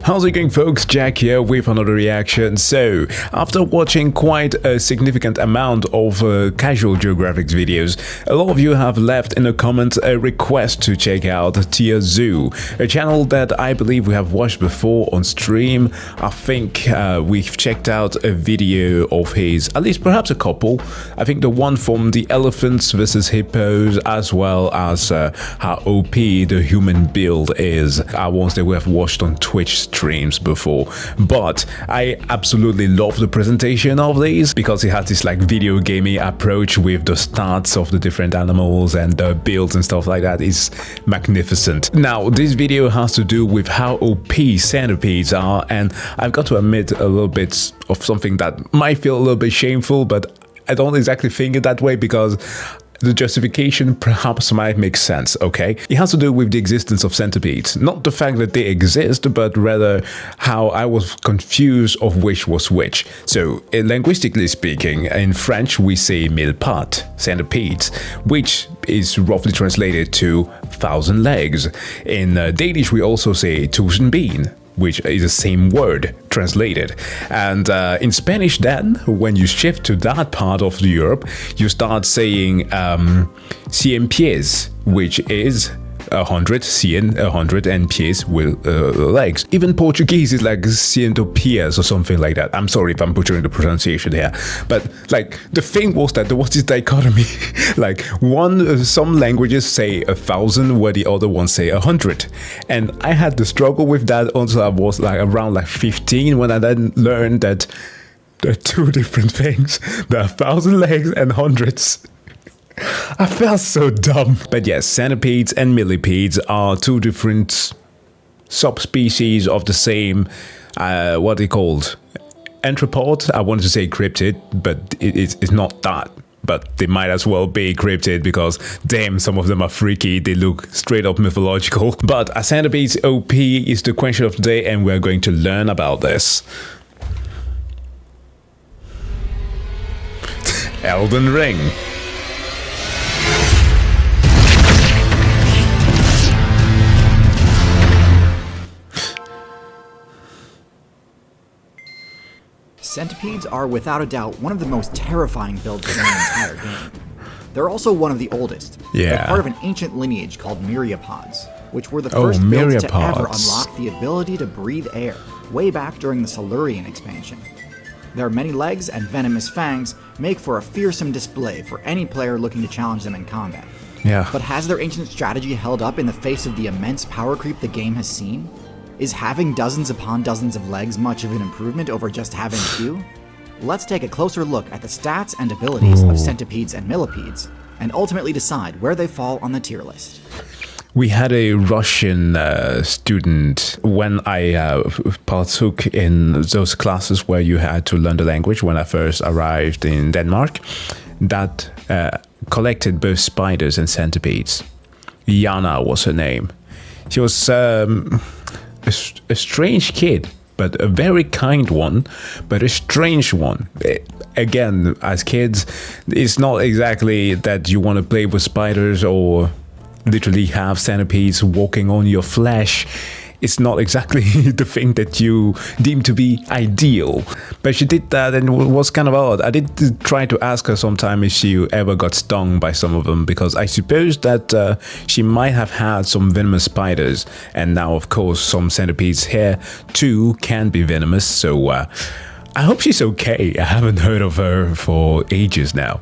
How's it going, folks? Jack here with another reaction. So, after watching quite a significant amount of casual geographics videos, a lot of you have left in the comments a request to check out Tierzoo, a channel that I believe we have watched before on stream. I think we've checked out a video of his, at least perhaps a couple. I think the one from the elephants versus hippos, as well as how OP the human build is, are ones that we have watched on Twitch streams before. But I absolutely love the presentation of these because it has this like video gaming approach with the stats of the different animals and the builds and stuff like that. Is magnificent. Now this video has to do with how OP centipedes are, and I've got to admit a little bit of something that might feel a little bit shameful, but I don't exactly think it that way because the justification perhaps might make sense, okay? It has to do with the existence of centipedes. Not the fact that they exist, but rather how I was confused of which was which. So, linguistically speaking, in French we say Millipede, centipedes, which is roughly translated to 1,000 legs. In Danish we also say tusind, which is the same word translated. And in Spanish then, when you shift to that part of Europe, you start saying Cien-pieds, which is 100, cien, 100, and pieds with legs. Even Portuguese is like ciento-pies or something like that. I'm sorry if I'm butchering the pronunciation here, but like the thing was that there was this dichotomy. Like some languages say 1,000 where the other ones say 100, and I had to struggle with that until I was like around like 15, when I then learned that there are two different things. There are 1,000 legs and hundreds. I felt so dumb. But yes, centipedes and millipedes are two different subspecies of the same, what they called, arthropod. I wanted to say cryptid, but it's not that. But they might as well be cryptid because, damn, some of them are freaky. They look straight up mythological. But a centipede's OP is the question of the day, and we're going to learn about this. Elden Ring. Centipedes are without a doubt one of the most terrifying builds in the entire game. They're also one of the oldest. Yeah. They're part of an ancient lineage called Myriapods, which were the first builds to ever unlock the ability to breathe air, way back during the Silurian expansion. Their many legs and venomous fangs make for a fearsome display for any player looking to challenge them in combat. Yeah. But has their ancient strategy held up in the face of the immense power creep the game has seen? Is having dozens upon dozens of legs much of an improvement over just having few? Let's take a closer look at the stats and abilities of centipedes and millipedes, and ultimately decide where they fall on the tier list. We had a Russian student when I partook in those classes where you had to learn the language when I first arrived in Denmark, that collected both spiders and centipedes. Jana was her name. She was a strange kid, but a very kind one, but a strange one. Again, as kids, it's not exactly that you want to play with spiders or literally have centipedes walking on your flesh. It's not exactly the thing that you deem to be ideal. But she did that, and it was kind of odd. I did try to ask her sometime if she ever got stung by some of them, because I suppose that she might have had some venomous spiders. And now, of course, some centipedes here too can be venomous. So I hope she's okay. I haven't heard of her for ages now.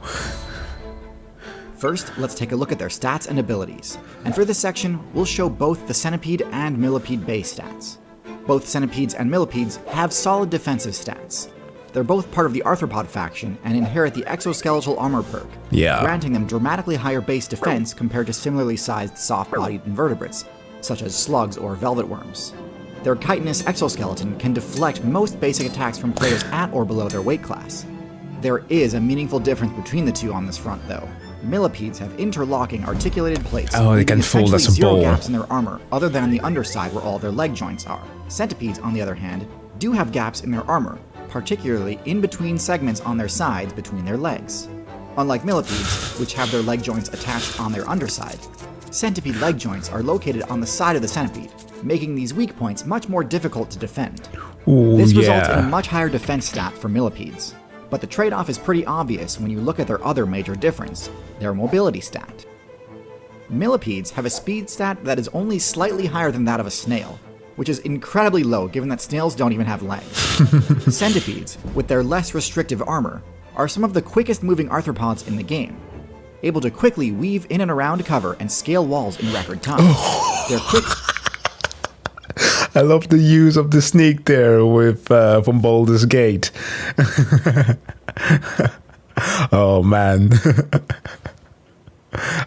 First, let's take a look at their stats and abilities. And for this section, we'll show both the centipede and millipede base stats. Both centipedes and millipedes have solid defensive stats. They're both part of the arthropod faction and inherit the exoskeletal armor perk, granting them dramatically higher base defense compared to similarly sized soft-bodied invertebrates, such as slugs or velvet worms. Their chitinous exoskeleton can deflect most basic attacks from players at or below their weight class. There is a meaningful difference between the two on this front, though. Millipedes have interlocking articulated plates. Oh, they can fold as a zero ball. Gaps in their armor, other than on the underside where all their leg joints are. Centipedes, on the other hand, do have gaps in their armor, particularly in between segments on their sides between their legs. Unlike millipedes, which have their leg joints attached on their underside, centipede leg joints are located on the side of the centipede, making these weak points much more difficult to defend. Ooh, This results in a yeah. much higher defense stat for Millipedes, but the trade-off is pretty obvious when you look at their other major difference, their mobility stat. Millipedes have a speed stat that is only slightly higher than that of a snail, which is incredibly low given that snails don't even have legs. Centipedes, with their less restrictive armor, are some of the quickest moving arthropods in the game, able to quickly weave in and around cover and scale walls in record time. They're quick. I love the use of the sneak there with from Baldur's Gate. Oh man.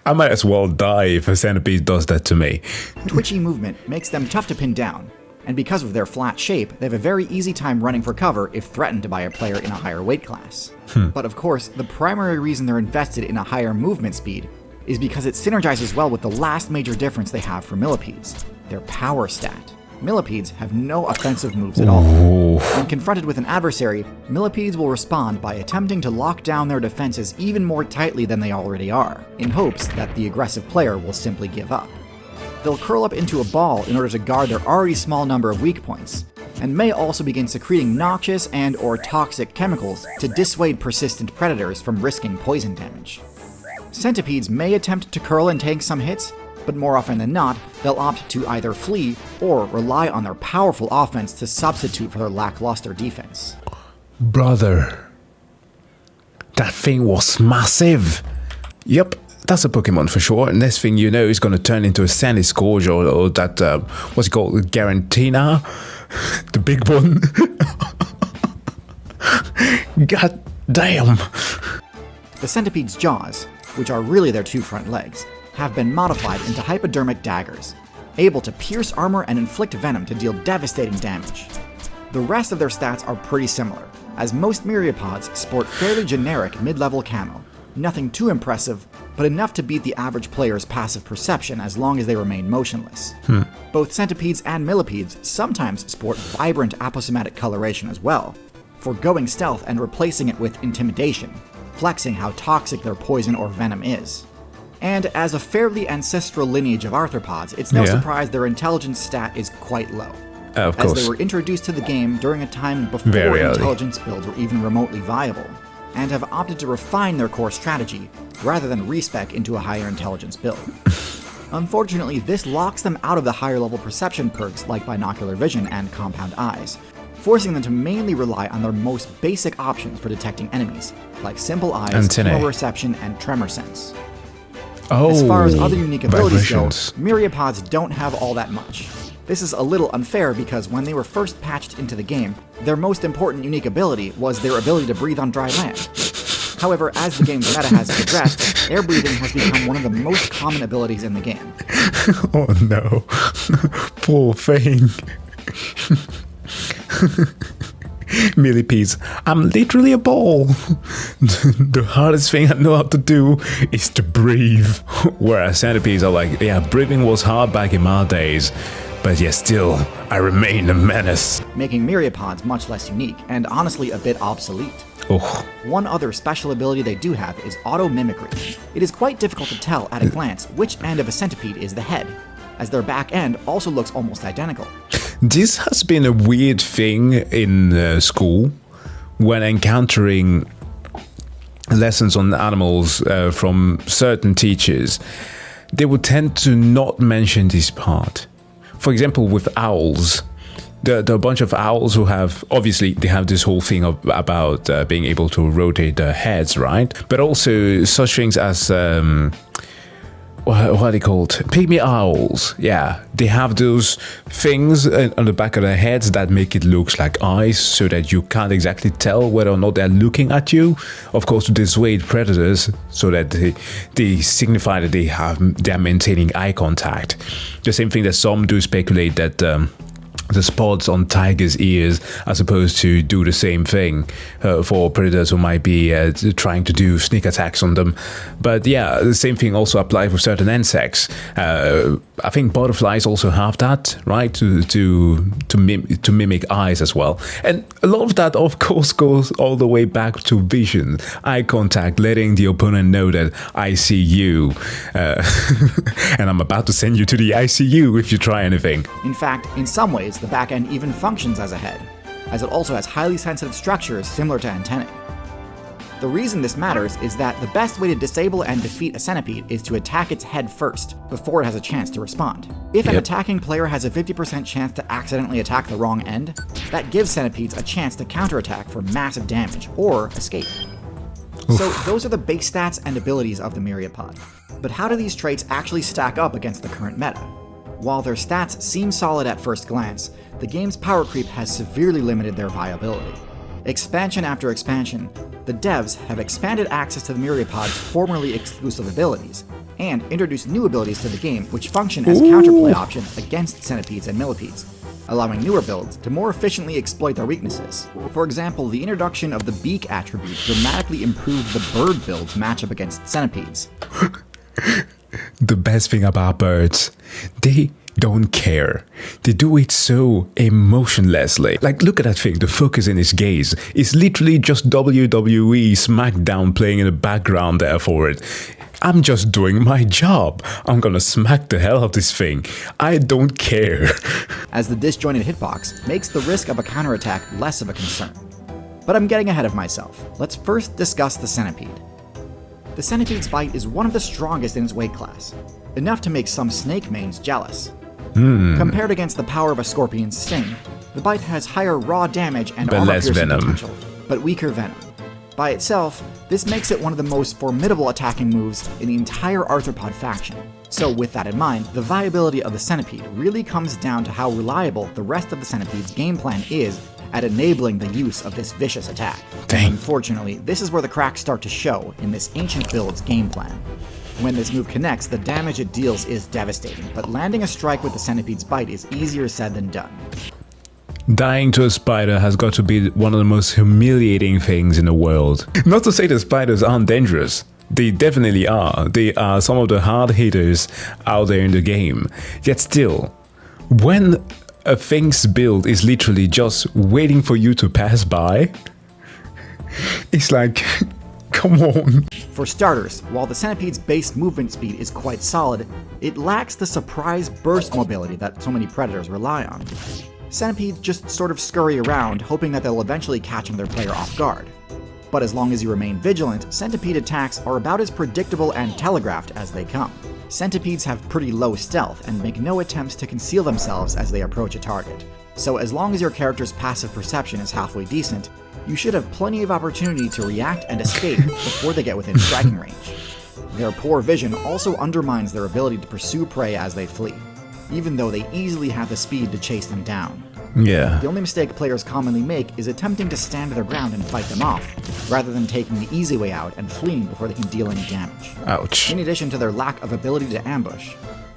I might as well die if a centipede does that to me. Twitchy movement makes them tough to pin down, and because of their flat shape, they have a very easy time running for cover if threatened by a player in a higher weight class. But of course, the primary reason they're invested in a higher movement speed is because it synergizes well with the last major difference they have for Millipedes, their power stat. Millipedes have no offensive moves at all. When confronted with an adversary, Millipedes will respond by attempting to lock down their defenses even more tightly than they already are, in hopes that the aggressive player will simply give up. They'll curl up into a ball in order to guard their already small number of weak points, and may also begin secreting noxious and/or toxic chemicals to dissuade persistent predators from risking poison damage. Centipedes may attempt to curl and tank some hits, but more often than not, they'll opt to either flee or rely on their powerful offense to substitute for their lackluster defense. Brother, that thing was massive. Yep, that's a Pokemon for sure. Next thing you know, it's going to turn into a Sandy Scourge or that, what's it called, Garantina? The big one. God damn. The centipede's jaws, which are really their two front legs, have been modified into hypodermic daggers, able to pierce armor and inflict venom to deal devastating damage. The rest of their stats are pretty similar, as most myriapods sport fairly generic mid-level camo, nothing too impressive, but enough to beat the average player's passive perception as long as they remain motionless. Both centipedes and millipedes sometimes sport vibrant aposematic coloration as well, forgoing stealth and replacing it with intimidation, flexing how toxic their poison or venom is. And as a fairly ancestral lineage of arthropods, it's no surprise their intelligence stat is quite low. Of as course. they were introduced to the game during a time before Very early. intelligence builds were even remotely viable, and have opted to refine their core strategy rather than respec into a higher intelligence build. Unfortunately, this locks them out of the higher level perception perks like binocular vision and compound eyes, forcing them to mainly rely on their most basic options for detecting enemies, like simple eyes, Antennae. chemoreception, and tremor sense. Oh, As far as other unique abilities go, vibrations. myriapods don't have all that much. This is a little unfair because when they were first patched into the game, their most important unique ability was their ability to breathe on dry land. However, as the game's meta has progressed, air breathing has become one of the most common abilities in the game. Oh no. Poor thing. Millipedes, I'm literally a ball. The hardest thing I know how to do is to breathe. Whereas centipedes are like, yeah, breathing was hard back in my days, but yeah, still, I remain a menace. Making myriapods much less unique, and honestly a bit obsolete. Oh, One other special ability they do have is auto-mimicry. It is quite difficult to tell at a glance which end of a centipede is the head, as their back end also looks almost identical. this has been a weird thing in school when encountering lessons on animals from certain teachers. They would tend to not mention this part. For example, with owls, there are a bunch of owls who have, obviously, they have this whole thing about being able to rotate their heads, right? But also such things as, what are they called? Pygmy owls. Yeah, they have those things on the back of their heads that make it look like eyes, so that you can't exactly tell whether or not they're looking at you. Of course, to dissuade predators, so that they signify that they're maintaining eye contact. The same thing that some do speculate that the spots on tigers' ears are supposed to do the same thing for predators who might be trying to do sneak attacks on them. But yeah, the same thing also applies with certain insects. I think butterflies also have that, right? To mimic eyes as well. And a lot of that, of course, goes all the way back to vision, eye contact, letting the opponent know that I see you, and I'm about to send you to the ICU if you try anything. In fact, in some ways, the back end even functions as a head, as it also has highly sensitive structures similar to antennae. The reason this matters is that the best way to disable and defeat a centipede is to attack its head first, before it has a chance to respond. If an attacking player has a 50% chance to accidentally attack the wrong end, that gives centipedes a chance to counterattack for massive damage, or escape. So those are the base stats and abilities of the Myriapod. But how do these traits actually stack up against the current meta? While their stats seem solid at first glance, the game's power creep has severely limited their viability. Expansion after expansion, the devs have expanded access to the Myriapod's formerly exclusive abilities, and introduced new abilities to the game which function as counterplay options against centipedes and millipedes, allowing newer builds to more efficiently exploit their weaknesses. For example, the introduction of the beak attribute dramatically improved the bird build's matchup against centipedes. The best thing about birds, they don't care. They do it so emotionlessly. Like, look at that thing, the focus in his gaze. It's literally just WWE SmackDown playing in the background there for it. I'm just doing my job. I'm gonna smack the hell out of this thing. I don't care. As the disjointed hitbox makes the risk of a counterattack less of a concern. But I'm getting ahead of myself. Let's first discuss the centipede. The centipede's bite is one of the strongest in its weight class, enough to make some snake mains jealous. Compared against the power of a scorpion's sting, the bite has higher raw damage and armor-piercing venom potential, but weaker venom. By itself, this makes it one of the most formidable attacking moves in the entire arthropod faction. So with that in mind, the viability of the centipede really comes down to how reliable the rest of the centipede's game plan is at enabling the use of this vicious attack. Dang. Unfortunately, this is where the cracks start to show in this ancient build's game plan. When this move connects, the damage it deals is devastating, but landing a strike with the centipede's bite is easier said than done. Dying to a spider has got to be one of the most humiliating things in the world. Not to say that spiders aren't dangerous. They definitely are. They are some of the hard hitters out there in the game. Yet still, when a thing's build is literally just waiting for you to pass by, it's like, come on. For starters, while the centipede's base movement speed is quite solid, it lacks the surprise burst mobility that so many predators rely on. Centipedes just sort of scurry around, hoping that they'll eventually catch their player off guard. But as long as you remain vigilant, centipede attacks are about as predictable and telegraphed as they come. Centipedes have pretty low stealth and make no attempts to conceal themselves as they approach a target. So as long as your character's passive perception is halfway decent, you should have plenty of opportunity to react and escape before they get within striking range. Their poor vision also undermines their ability to pursue prey as they flee, even though they easily have the speed to chase them down. Yeah. The only mistake players commonly make is attempting to stand their ground and fight them off, rather than taking the easy way out and fleeing before they can deal any damage. Ouch. In addition to their lack of ability to ambush,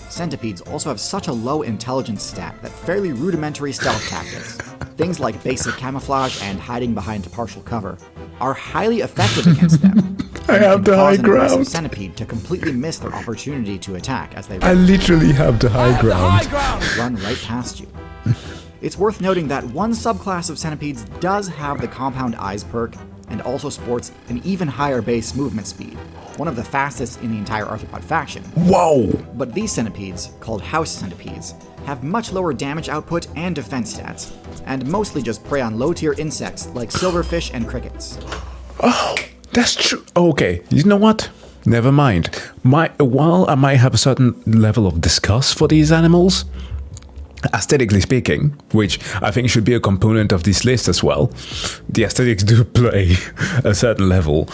centipedes also have such a low intelligence stat that fairly rudimentary stealth tactics, things like basic camouflage and hiding behind partial cover, are highly effective against them. I have the high ground. Centipede to completely miss their opportunity to attack as they I literally have the high ground. run right past you. It's worth noting that one subclass of centipedes does have the compound eyes perk and also sports an even higher base movement speed, one of the fastest in the entire arthropod faction. Whoa! But these centipedes, called house centipedes, have much lower damage output and defense stats, and mostly just prey on low-tier insects like silverfish and crickets. Oh, that's true. Okay, you know what? Never mind. While I might have a certain level of disgust for these animals, aesthetically speaking, which I think should be a component of this list as well, the aesthetics do play a certain level.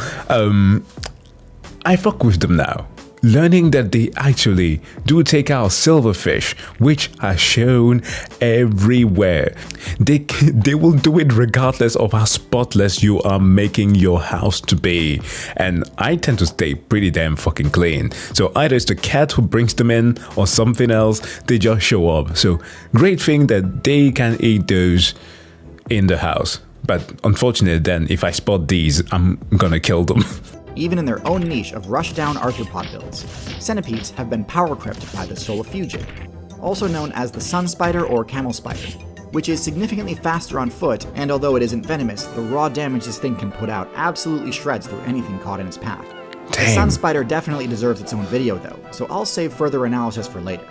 I fuck with them now. learning that they actually do take out silverfish, which are shown everywhere. They will do it regardless of how spotless you are making your house to be. And I tend to stay pretty damn fucking clean. So either it's the cat who brings them in or something else, they just show up. So great thing that they can eat those in the house. But unfortunately then, if I spot these, I'm gonna kill them. Even in their own niche of rushdown arthropod builds, centipedes have been power-crept by the Solifugid, also known as the sun spider or camel spider, which is significantly faster on foot, and although it isn't venomous, the raw damage this thing can put out absolutely shreds through anything caught in its path. Dang. The sun spider definitely deserves its own video though, so I'll save further analysis for later.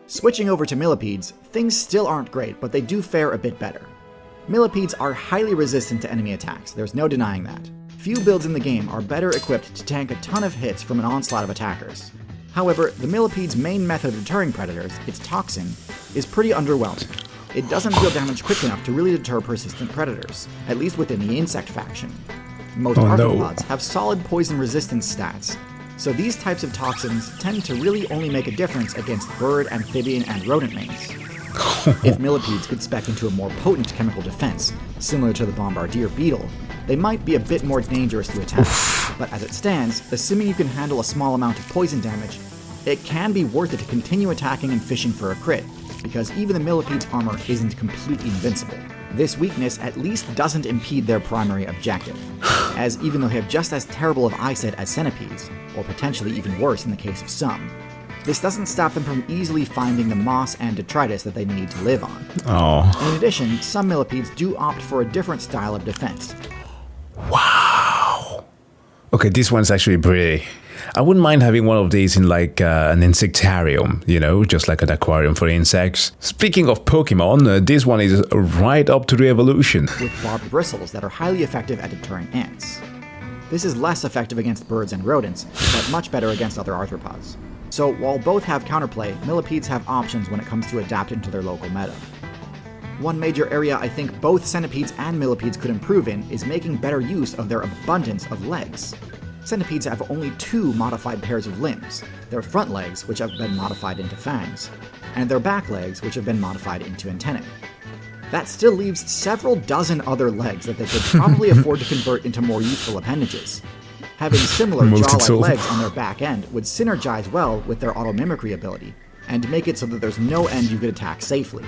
Switching over to millipedes, things still aren't great, but they do fare a bit better. Millipedes are highly resistant to enemy attacks, there's no denying that. Few builds in the game are better equipped to tank a ton of hits from an onslaught of attackers. However, the millipede's main method of deterring predators, its toxin, is pretty underwhelming. It doesn't deal damage quick enough to really deter persistent predators, at least within the insect faction. Most arthropods have solid poison resistance stats, so these types of toxins tend to really only make a difference against bird, amphibian, and rodent mains. If millipedes could spec into a more potent chemical defense, similar to the bombardier beetle, they might be a bit more dangerous to attack. But as it stands, assuming you can handle a small amount of poison damage, it can be worth it to continue attacking and fishing for a crit, because even the millipede's armor isn't completely invincible. This weakness at least doesn't impede their primary objective, as even though they have just as terrible of eyesight as centipedes, or potentially even worse in the case of some, this doesn't stop them from easily finding the moss and detritus that they need to live on. Oh. In addition, some millipedes do opt for a different style of defense. Wow. Okay, this one's actually pretty. I wouldn't mind having one of these in like an insectarium, you know, just like an aquarium for insects. Speaking of Pokemon, this one is right up to the evolution. With barbed bristles that are highly effective at deterring ants. This is less effective against birds and rodents, but much better against other arthropods. So while both have counterplay, millipedes have options when it comes to adapting to their local meta. One major area I think both centipedes and millipedes could improve in is making better use of their abundance of legs. Centipedes have only 2 modified pairs of limbs, their front legs, which have been modified into fangs, and their back legs, which have been modified into antennae. That still leaves several dozen other legs that they could probably afford to convert into more useful appendages. Having similar jaw-like legs on their back end would synergize well with their auto-mimicry ability, and make it so that there's no end you could attack safely.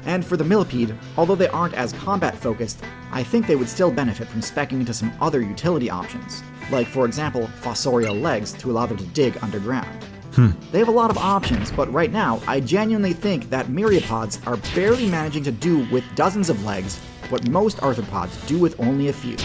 And for the millipede, although they aren't as combat-focused, I think they would still benefit from speccing into some other utility options, like for example, fossorial legs to allow them to dig underground. They have a lot of options, but right now, I genuinely think that myriapods are barely managing to do with dozens of legs what most arthropods do with only a few.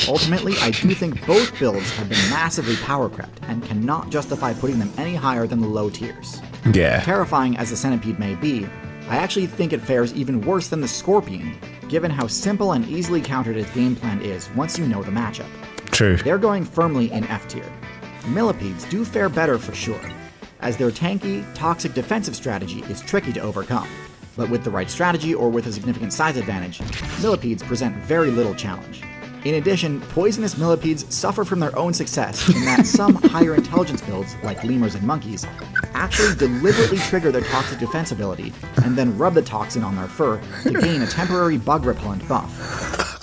Ultimately, I do think both builds have been massively power-crept and cannot justify putting them any higher than the low tiers. Yeah. Terrifying as the centipede may be, I actually think it fares even worse than the scorpion, given how simple and easily countered its game plan is once you know the matchup. True. They're going firmly in F tier. Millipedes do fare better for sure, as their tanky, toxic defensive strategy is tricky to overcome. But with the right strategy or with a significant size advantage, millipedes present very little challenge. In addition, poisonous millipedes suffer from their own success in that some higher intelligence builds, like lemurs and monkeys, actually deliberately trigger their toxic defense ability and then rub the toxin on their fur to gain a temporary bug repellent buff.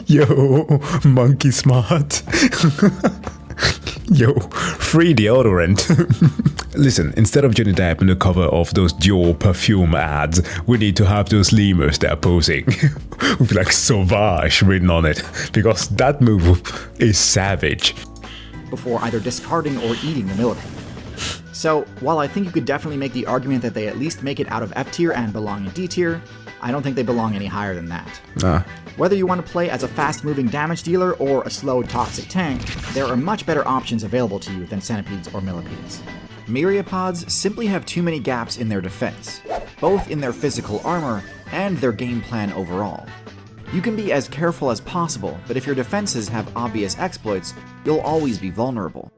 Yo, monkey smart. Yo, free deodorant. Listen, instead of Johnny Depp on the cover of those Dior perfume ads, we need to have those lemurs that are posing with like Sauvage written on it, because that move is savage. Before either discarding or eating the millipede. So, while I think you could definitely make the argument that they at least make it out of F tier and belong in D tier, I don't think they belong any higher than that. Whether you want to play as a fast-moving damage dealer or a slow, toxic tank, there are much better options available to you than centipedes or millipedes. Myriapods simply have too many gaps in their defense, both in their physical armor and their game plan overall. You can be as careful as possible, but if your defenses have obvious exploits, you'll always be vulnerable.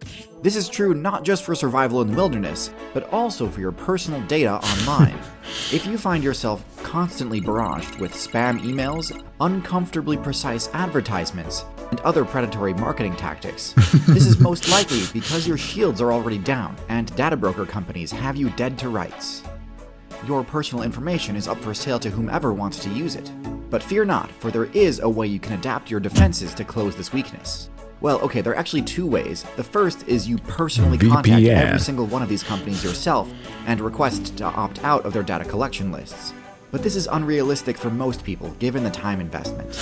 This is true not just for survival in the wilderness, but also for your personal data online. If you find yourself constantly barraged with spam emails, uncomfortably precise advertisements, and other predatory marketing tactics. This is most likely because your shields are already down, and data broker companies have you dead to rights. Your personal information is up for sale to whomever wants to use it. But fear not, for there is a way you can adapt your defenses to close this weakness. Well, okay, there are actually two ways. The first is you personally contact every single one of these companies yourself and request to opt out of their data collection lists. But this is unrealistic for most people, given the time investment.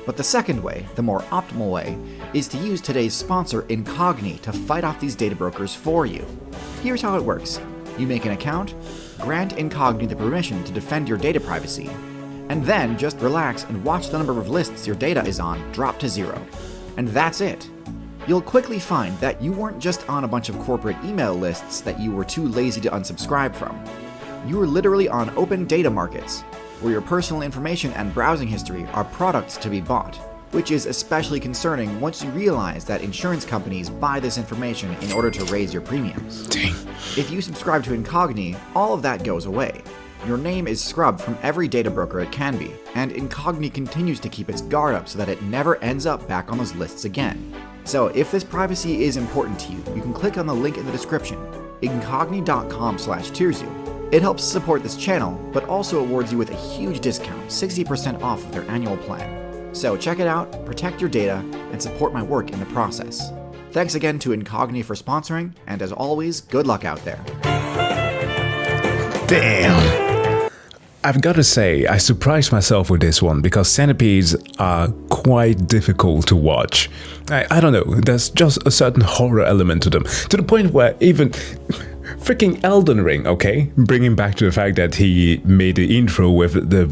But the second way, the more optimal way, is to use today's sponsor, Incogni, to fight off these data brokers for you. Here's how it works. You make an account, grant Incogni the permission to defend your data privacy, and then just relax and watch the number of lists your data is on drop to 0. And that's it. You'll quickly find that you weren't just on a bunch of corporate email lists that you were too lazy to unsubscribe from. You were literally on open data markets, where your personal information and browsing history are products to be bought, which is especially concerning once you realize that insurance companies buy this information in order to raise your premiums. Dang. If you subscribe to Incogni, all of that goes away. Your name is scrubbed from every data broker it can be, and Incogni continues to keep its guard up so that it never ends up back on those lists again. So if this privacy is important to you, you can click on the link in the description, incogni.com/Tierzoo. It helps support this channel, but also awards you with a huge discount, 60% off of their annual plan. So check it out, protect your data, and support my work in the process. Thanks again to Incogni for sponsoring, and as always, good luck out there. Damn. I've got to say, I surprised myself with this one because centipedes are quite difficult to watch. I don't know, there's just a certain horror element to them, to the point where even freaking Elden Ring, okay, bringing back to the fact that he made the intro with the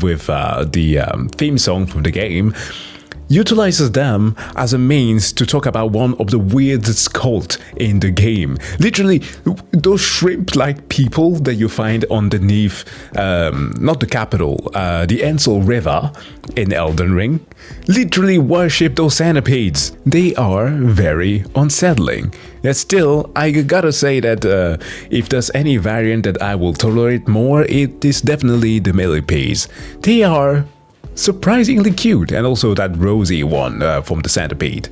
theme song from the game, utilizes them as a means to talk about one of the weirdest cult in the game. Literally, those shrimp-like people that you find underneath, not the capital, the Ensel River in Elden Ring, literally worship those centipedes. They are very unsettling. Yet still, I gotta say that if there's any variant that I will tolerate more, it is definitely the Millipedes. They are surprisingly cute, and also that rosy one from the Centipede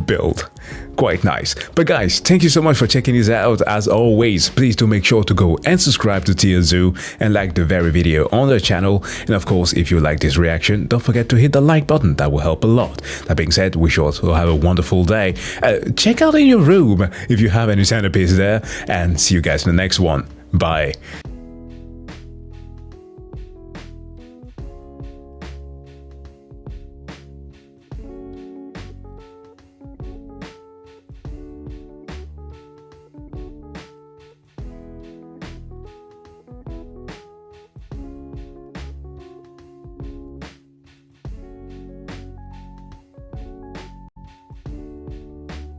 build. Quite nice. But guys, thank you so much for checking this out. As always, please do make sure to go and subscribe to Tierzoo and like the very video on the channel. And of course, if you like this reaction, don't forget to hit the like button. That will help a lot. That being said, wish you all to have a wonderful day. Check out in your room if you have any centipedes there, and see you guys in the next one. Bye.